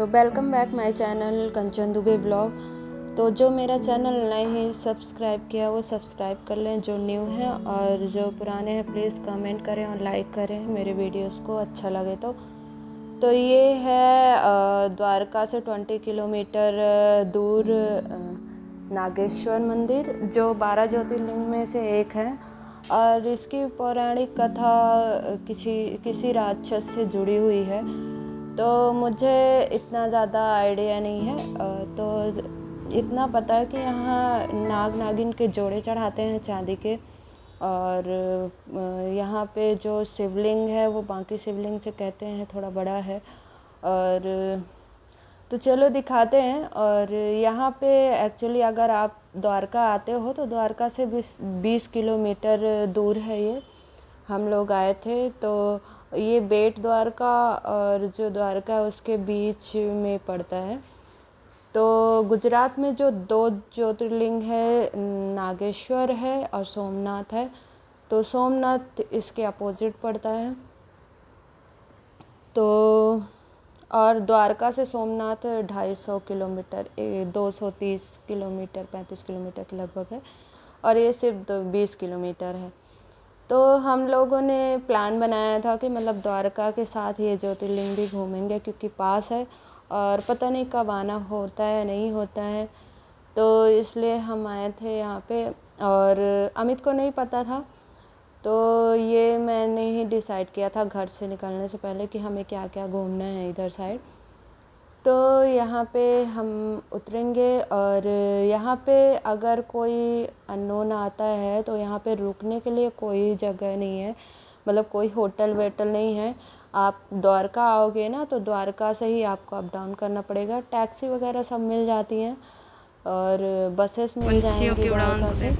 तो welcome back my channel Kanchan Dubey blog. तो जो मेरा चैनल नए हैं सब्सक्राइब किया वो सब्सक्राइब कर लें जो न्यू है, और जो पुराने हैं प्लीज़ कमेंट करें और लाइक करें मेरे वीडियोस को अच्छा लगे तो ये है द्वारका से 20 किलोमीटर दूर नागेश्वर मंदिर, जो 12 ज्योतिर्लिंग में से एक है। और इसकी पौराणिक कथा किसी राक्षस से जुड़ी हुई है, तो मुझे इतना ज़्यादा आइडिया नहीं है। तो इतना पता है कि यहाँ नाग नागिन के जोड़े चढ़ाते हैं चांदी के, और यहाँ पे जो शिवलिंग है वो बाकी शिवलिंग से कहते हैं थोड़ा बड़ा है। और तो चलो दिखाते हैं। और यहाँ पे एक्चुअली अगर आप द्वारका आते हो तो द्वारका से 20 किलोमीटर दूर है ये। हम लोग आए थे तो ये बेट द्वारका और जो द्वारका है उसके बीच में पड़ता है। तो गुजरात में जो 2 ज्योतिर्लिंग है, नागेश्वर है और सोमनाथ है। तो सोमनाथ इसके अपोजिट पड़ता है। तो और द्वारका से सोमनाथ 250 किलोमीटर 230 किलोमीटर 35 किलोमीटर के लगभग है, और ये सिर्फ 20 किलोमीटर है। तो हम लोगों ने प्लान बनाया था कि मतलब द्वारका के साथ ये ज्योतिर्लिंग भी घूमेंगे, क्योंकि पास है और पता नहीं कब आना होता है नहीं होता है। तो इसलिए हम आए थे यहाँ पे, और अमित को नहीं पता था। तो ये मैंने ही डिसाइड किया था घर से निकलने से पहले कि हमें क्या क्या घूमना है इधर साइड। तो यहाँ पे हम उतरेंगे, और यहाँ पे अगर कोई अननोन आता है तो यहाँ पे रुकने के लिए कोई जगह नहीं है, मतलब कोई होटल वेटल नहीं है। आप द्वारका आओगे ना तो द्वारका से ही आपको अप डाउन करना पड़ेगा। टैक्सी वगैरह सब मिल जाती हैं और बसेस मिल जाएंगी द्वारका से।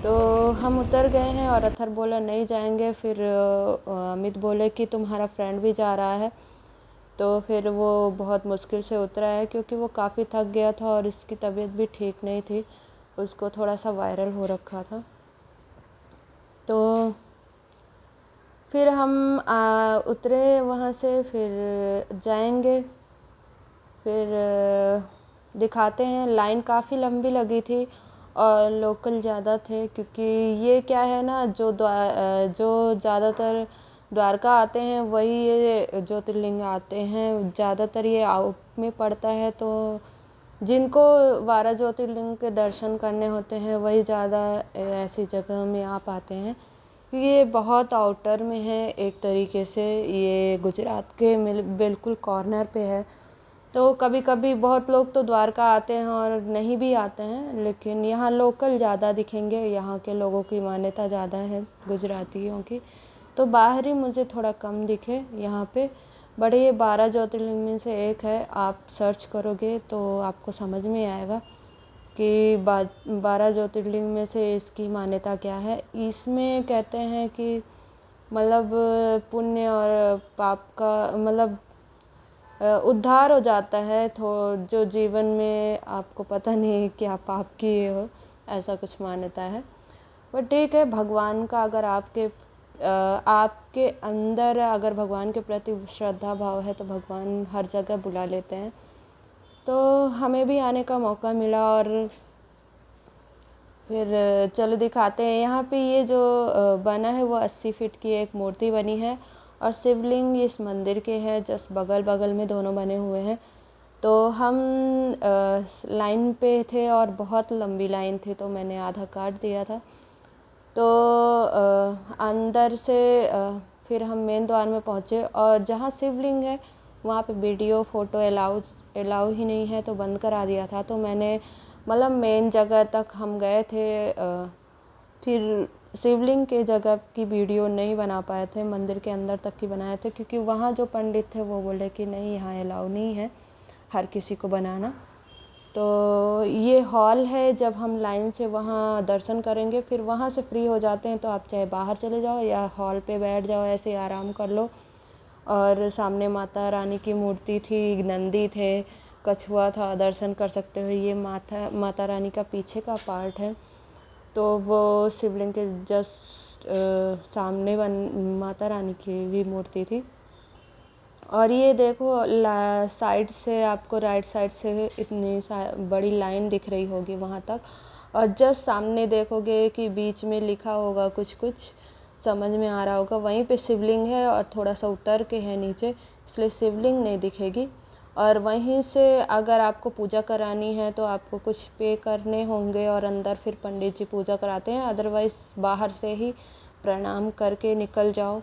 तो हम उतर गए हैं और अथर बोला नहीं जाएंगे। फिर अमित बोले कि तुम्हारा फ्रेंड भी जा रहा है। तो फिर वो बहुत मुश्किल से उतरा है, क्योंकि वो काफ़ी थक गया था और इसकी तबीयत भी ठीक नहीं थी, उसको थोड़ा सा वायरल हो रखा था। तो फिर हम उतरे वहाँ से, फिर जाएंगे। फिर दिखाते हैं। लाइन काफ़ी लंबी लगी थी और लोकल ज़्यादा थे, क्योंकि ये क्या है ना, जो ज़्यादातर द्वारका आते हैं वही ये ज्योतिर्लिंग आते हैं। ज़्यादातर ये आउट में पड़ता है, तो जिनको 12 ज्योतिर्लिंग के दर्शन करने होते हैं वही ज़्यादा ऐसी जगह में आ पाते हैं। ये बहुत आउटर में है एक तरीके से, ये गुजरात के बिल्कुल कॉर्नर पे है। तो कभी कभी बहुत लोग तो द्वारका आते हैं और नहीं भी आते हैं, लेकिन यहाँ लोकल ज़्यादा दिखेंगे। यहाँ के लोगों की मान्यता ज़्यादा है गुजरातियों की, तो बाहरी मुझे थोड़ा कम दिखे यहाँ पे। बड़े ये 12 ज्योतिर्लिंग में से एक है। आप सर्च करोगे तो आपको समझ में आएगा कि 12 ज्योतिर्लिंग में से इसकी मान्यता क्या है। इसमें कहते हैं कि मतलब पुण्य और पाप का मतलब उद्धार हो जाता है। जो जीवन में आपको पता नहीं क्या पाप किए हो, ऐसा कुछ मान्यता है। पर ठीक है, भगवान का अगर आपके अंदर अगर भगवान के प्रति श्रद्धा भाव है तो भगवान हर जगह बुला लेते हैं। तो हमें भी आने का मौका मिला, और फिर चलो दिखाते हैं। यहाँ पे ये जो बना है वो 80 फीट की एक मूर्ति बनी है, और शिवलिंग इस मंदिर के हैं जस्ट बगल बगल में दोनों बने हुए हैं। तो हम लाइन पे थे और बहुत लंबी लाइन थी, तो मैंने आधा काट दिया था। तो अंदर से फिर हम मेन द्वार में पहुँचे, और जहाँ शिवलिंग है वहाँ पे वीडियो फ़ोटो अलाउ ही नहीं है, तो बंद करा दिया था। तो मैंने मतलब मेन जगह तक हम गए थे, फिर शिवलिंग के जगह की वीडियो नहीं बना पाए थे, मंदिर के अंदर तक की बनाए थे, क्योंकि वहाँ जो पंडित थे वो बोले कि नहीं, यहाँ अलाउ नहीं है हर किसी को बनाना। तो ये हॉल है, जब हम लाइन से वहाँ दर्शन करेंगे फिर वहाँ से फ्री हो जाते हैं, तो आप चाहे बाहर चले जाओ या हॉल पे बैठ जाओ, ऐसे आराम कर लो। और सामने माता रानी की मूर्ति थी, नंदी थे, कछुआ था, दर्शन कर सकते हो। ये माता रानी का पीछे का पार्ट है। तो वो शिवलिंग के जस्ट सामने माता रानी की भी मूर्ति थी। और ये देखो साइड से आपको राइट साइड से इतनी बड़ी लाइन दिख रही होगी वहाँ तक। और जस्ट सामने देखोगे कि बीच में लिखा होगा कुछ कुछ, समझ में आ रहा होगा, वहीं पे शिवलिंग है और थोड़ा सा उतर के है नीचे, इसलिए शिवलिंग नहीं दिखेगी। और वहीं से अगर आपको पूजा करानी है तो आपको कुछ पे करने होंगे और अंदर फिर पंडित जी पूजा कराते हैं, अदरवाइज़ बाहर से ही प्रणाम करके निकल जाओ,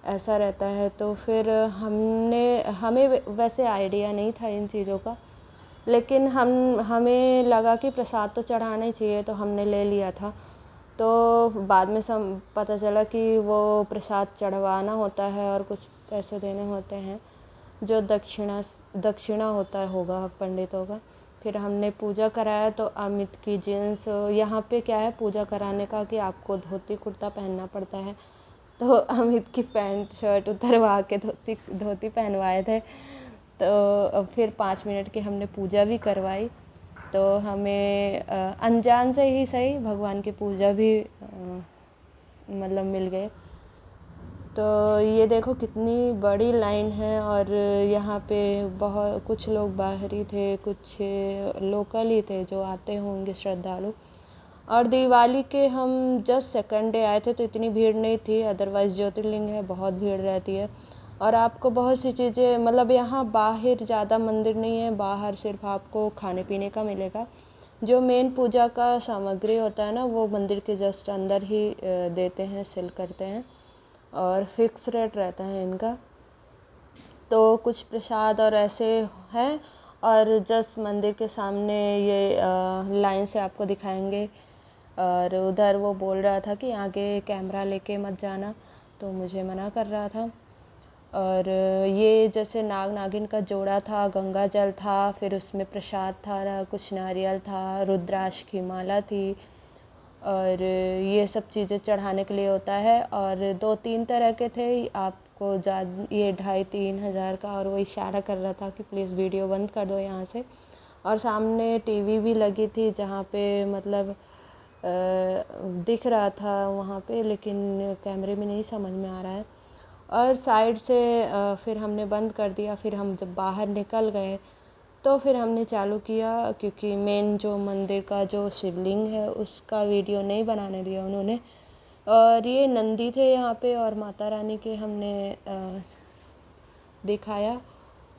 ऐसा रहता है। तो फिर हमें वैसे आइडिया नहीं था इन चीज़ों का, लेकिन हमें लगा कि प्रसाद तो चढ़ाना ही चाहिए, तो हमने ले लिया था। तो बाद में पता चला कि वो प्रसाद चढ़वाना होता है और कुछ पैसे देने होते हैं, जो दक्षिणा होता होगा पंडितों का। फिर हमने पूजा कराया तो अमित की जीन्स, यहाँ पे क्या है पूजा कराने का कि आपको धोती कुर्ता पहनना पड़ता है, तो अमित की पैंट शर्ट उतरवा के धोती पहनवाए थे। तो फिर 5 मिनट की हमने पूजा भी करवाई, तो हमें अनजान से ही सही भगवान की पूजा भी मतलब मिल गए। तो ये देखो कितनी बड़ी लाइन है, और यहाँ पे बहुत कुछ लोग बाहरी थे, कुछ लोकल ही थे जो आते होंगे श्रद्धालु। और दिवाली के हम जस्ट सेकंड डे आए थे तो इतनी भीड़ नहीं थी, अदरवाइज़ ज्योतिर्लिंग है बहुत भीड़ रहती है। और आपको बहुत सी चीज़ें मतलब यहाँ बाहर ज़्यादा मंदिर नहीं है, बाहर सिर्फ आपको खाने पीने का मिलेगा। जो मेन पूजा का सामग्री होता है ना, वो मंदिर के जस्ट अंदर ही देते हैं, सेल करते हैं, और फिक्स रेट रहता है इनका। तो कुछ प्रसाद और ऐसे हैं, और जस्ट मंदिर के सामने ये लाइन से आपको दिखाएंगे। और उधर वो बोल रहा था कि आगे कैमरा लेके मत जाना, तो मुझे मना कर रहा था। और ये जैसे नाग नागिन का जोड़ा था, गंगा जल था, फिर उसमें प्रसाद था, कुछ नारियल था, रुद्राक्ष की माला थी, और ये सब चीज़ें चढ़ाने के लिए होता है। और 2-3 तरह के थे, आपको ये 2,500-3,000 का। और वो इशारा कर रहा था कि प्लीज़ वीडियो बंद कर दो यहाँ से। और सामने टीवी भी लगी थी जहाँ पे मतलब दिख रहा था वहाँ पे, लेकिन कैमरे में नहीं समझ में आ रहा है। और साइड से फिर हमने बंद कर दिया। फिर हम जब बाहर निकल गए तो फिर हमने चालू किया, क्योंकि मेन जो मंदिर का जो शिवलिंग है उसका वीडियो नहीं बनाने दिया उन्होंने। और ये नंदी थे यहाँ पे, और माता रानी के हमने दिखाया।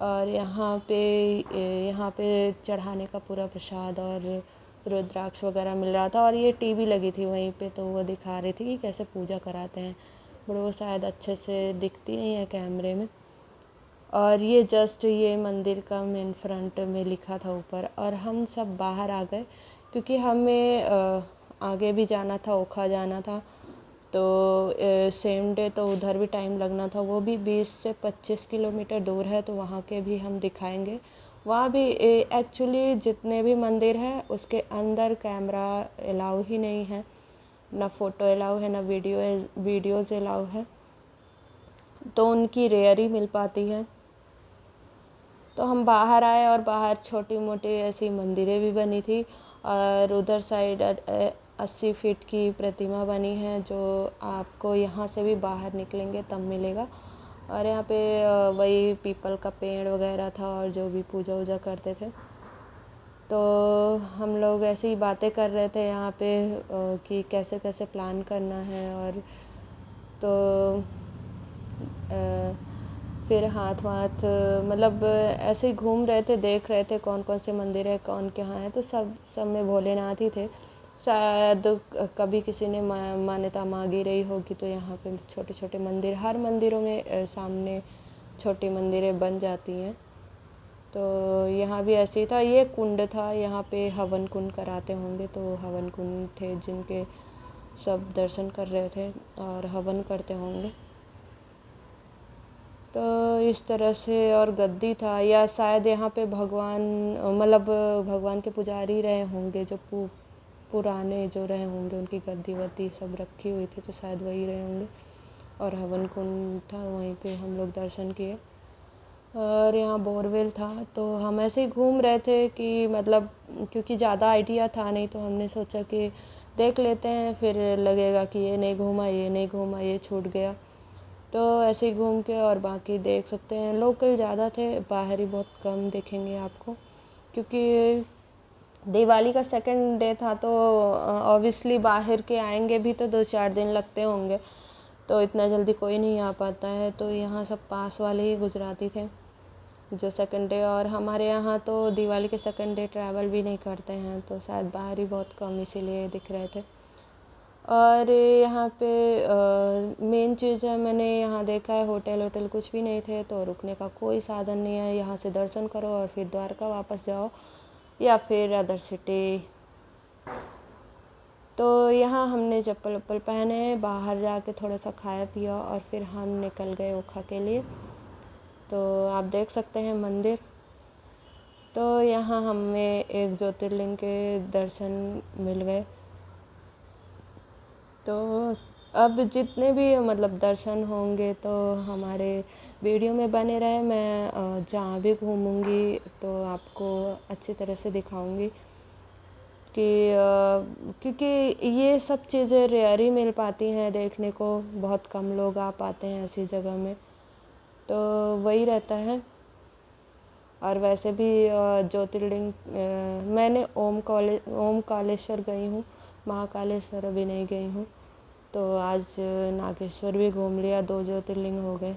और यहाँ पे चढ़ाने का पूरा प्रसाद और रुद्राक्ष वगैरह मिल रहा था। और ये टीवी लगी थी वहीं पे, तो वो दिखा रही थी कि कैसे पूजा कराते हैं, बट वो शायद अच्छे से दिखती नहीं है कैमरे में। और ये जस्ट ये मंदिर का मेन फ्रंट में लिखा था ऊपर। और हम सब बाहर आ गए, क्योंकि हमें आगे भी जाना था, ओखा जाना था, तो सेम डे तो उधर भी टाइम लगना था। वो भी 20 से 25 किलोमीटर दूर है, तो वहाँ के भी हम दिखाएंगे। वहाँ भी एक्चुअली जितने भी मंदिर हैं उसके अंदर कैमरा अलाउ ही नहीं है, ना फ़ोटो अलाउ है, ना वीडियोज़ अलाउ है, तो उनकी रेयर ही मिल पाती है। तो हम बाहर आए, और बाहर छोटी मोटी ऐसी मंदिरें भी बनी थी। और उधर साइड 80 फीट की प्रतिमा बनी है, जो आपको यहाँ से भी बाहर निकलेंगे तब मिलेगा। और यहाँ पे वही पीपल का पेड़ वगैरह था, और जो भी पूजा वूजा करते थे। तो हम लोग ऐसी ही बातें कर रहे थे यहाँ पे कि कैसे कैसे प्लान करना है। और तो फिर हाथ मतलब ऐसे ही घूम रहे थे, देख रहे थे कौन कौन से मंदिर है, कौन कहाँ है। तो सब में भोलेनाथ ही थे। शायद कभी किसी ने मान्यता मांगी रही होगी, तो यहाँ पे छोटे छोटे मंदिर, हर मंदिरों में सामने छोटी मंदिरें बन जाती हैं। तो यहाँ भी ऐसे ही था। ये कुंड था, यहाँ पे हवन कुंड कराते होंगे, तो हवन कुंड थे जिनके सब दर्शन कर रहे थे और हवन करते होंगे। तो इस तरह से। और गद्दी था, या शायद यहाँ पे भगवान मतलब भगवान के पुजारी रहे होंगे, जो पुराने जो रहे होंगे, उनकी गद्दी वद्दी सब रखी हुई थी, तो शायद वही रहे होंगे। और हवन कुंड था, वहीं पे हम लोग दर्शन किए। और यहाँ बोरवेल था। तो हम ऐसे ही घूम रहे थे कि मतलब क्योंकि ज़्यादा आइडिया था नहीं, तो हमने सोचा कि देख लेते हैं, फिर लगेगा कि ये नहीं घूमा, ये नहीं घूमा, ये छूट गया। तो ऐसे ही घूम के और बाकी देख सकते हैं। लोकल ज़्यादा थे, बाहरी बहुत कम दिखेंगे आपको, क्योंकि दिवाली का सेकंड डे था तो ऑब्वियसली बाहर के आएंगे भी तो 2-4 दिन लगते होंगे, तो इतना जल्दी कोई नहीं आ पाता है। तो यहाँ सब पास वाले ही गुजराती थे जो सेकंड डे, और हमारे यहाँ तो दिवाली के सेकंड डे ट्रैवल भी नहीं करते हैं, तो शायद बाहर ही बहुत कम इसीलिए दिख रहे थे। और यहाँ पे मेन चीज़ है, मैंने यहाँ देखा है होटल कुछ भी नहीं थे, तो रुकने का कोई साधन नहीं है। यहाँ से दर्शन करो और फिर द्वारका वापस जाओ या फिर अदर सिटी। तो यहाँ हमने चप्पल वप्पल पहने, बाहर जाके थोड़ा सा खाया पिया और फिर हम निकल गए ओखा के लिए। तो आप देख सकते हैं मंदिर। तो यहाँ हमें एक ज्योतिर्लिंग के दर्शन मिल गए। तो अब जितने भी मतलब दर्शन होंगे तो हमारे वीडियो में बने रहे। मैं जहाँ भी घूमूंगी तो आपको अच्छी तरह से दिखाऊंगी कि क्योंकि ये सब चीज़ें रेयर ही मिल पाती हैं देखने को, बहुत कम लोग आ पाते हैं ऐसी जगह में, तो वही रहता है। और वैसे भी ज्योतिर्लिंग मैंने ओमकालेश्वर गई हूँ, महाकालेश्वर अभी नहीं गई हूँ। तो आज नागेश्वर भी घूम लिया, 2 ज्योतिर्लिंग हो गए।